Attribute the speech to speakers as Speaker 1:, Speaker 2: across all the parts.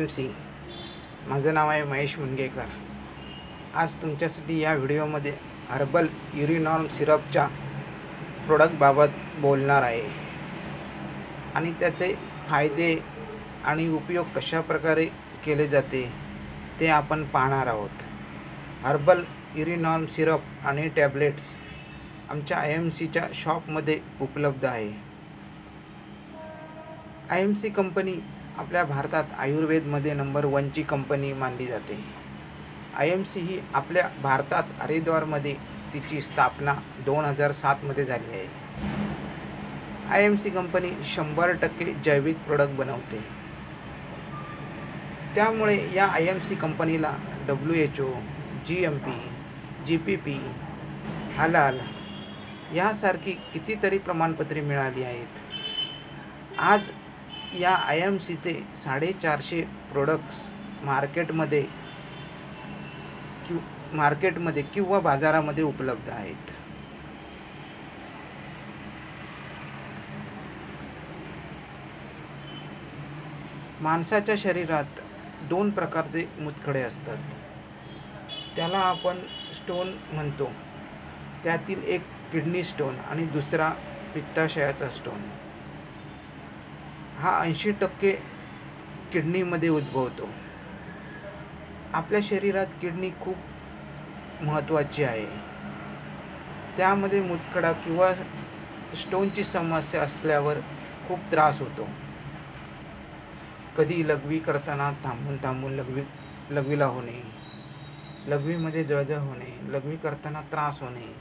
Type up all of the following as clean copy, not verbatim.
Speaker 1: IMC। माझं नाव आहे महेश मुनगेकर। आज तुमच्यासाठी या व्हिडिओमध्ये हर्बल युरिनॉल सिरपच्या प्रोडक्टबाबत बोलणार आहे आणि त्याचे फायदे आणि उपयोग कशा प्रकारे केले जाते ते आपण पाहणार आहोत। हर्बल युरिनॉल सिरप आणि टॅब्लेट्स आमच्या IMCच्या शॉपमध्ये उपलब्ध आहे। IMC कंपनी आपल्या भारतात आयुर्वेदमध्ये नंबर 1ची कंपनी मानली जाते। IMC ही आपल्या भारतात हरिद्वारमध्ये तिची स्थापना 2007 मध्ये झाली आहे। IMC कंपनी 100% जैविक प्रोडक्ट बनवते। त्यामुळे या IMC कंपनीला WHO, GMP, GPP, हलाल यासारखी कितीतरी प्रमाणपत्रे मिळाली आहेत। आज या IMCचे 450 प्रोडक्ट्स मार्केटमध्ये किंवा बाजारामध्ये उपलब्ध आहेत। माणसाच्या शरीरात 2 प्रकारचे मूतखडे असतात, त्याला आपण स्टोन म्हणतो। त्यातील एक किडनी स्टोन आणि दुसरा पित्ताशयाचा स्टोन। हा 80% किडनीमध्ये उद्भवतो। आपल्या शरीरात किडनी खूप महत्त्वाची आहे। त्यामध्ये मूतखडा किंवा स्टोनची समस्या असल्यावर खूप त्रास होतो। कधी लघवी करताना थांबून लघवीला होणे, लघवीमध्ये जळजळ होणे, लघवी करताना त्रास होणे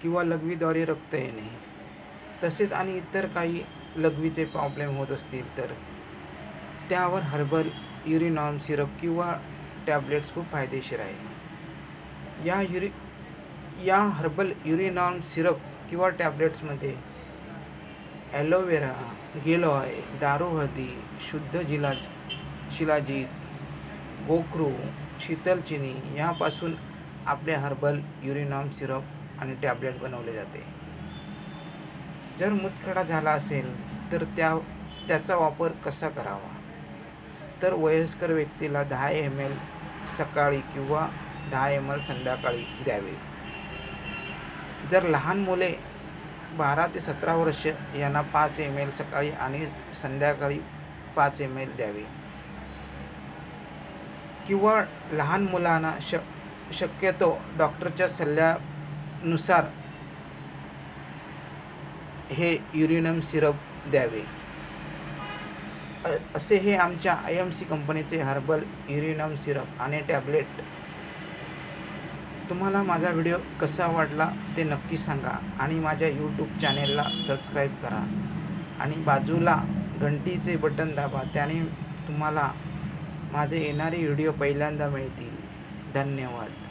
Speaker 1: किंवा लघवीद्वारे रक्त येणे, तसेच आणि इतर काही लघवीचे प्रॉब्लेम होत असतील तर त्यावर हर्बल युरिनॉल सिरप किंवा टॅब्लेट्स खूप फायदेशीर आहे। या हर्बल युरिनॉल सिरप किंवा टॅब्लेट्समध्ये ॲलोवेरा, गिलोय, दारू हळदी, शुद्ध शिलाजीत, गोखरू, शीतल चिनी यापासून आपले हर्बल युरिनॉल सिरप आणि टॅब्लेट बनवले जाते। जर मूतखडा झाला असेल तर त्याचा वापर कसा करावा, तर वयस्कर व्यक्तीला 10 ml सकाळी किंवा 10 ml संध्याकाळी द्यावे। जर लहान मुले 12 ते 17 वर्ष यांना 5 ml सकाळी आणि संध्याकाळी 5 ml द्यावे, किंवा लहान मुलांना शक्यतो डॉक्टरच्या सल्ल्यानुसार हे युरिनॉल सिरप द्यावे। असे हे आमच्या IMC कंपनीचे हर्बल युरिनॉल सिरप आणि टॅब्लेट। तुम्हाला माझा व्हिडिओ कसा वाटला ते नक्की सांगा आणि माझ्या YouTube चॅनेलला सबस्क्राईब करा आणि बाजूला घंटीचे बटन दाबा, त्याने तुम्हाला माझे येणारे व्हिडिओ पहिल्यांदा मिळतील। धन्यवाद।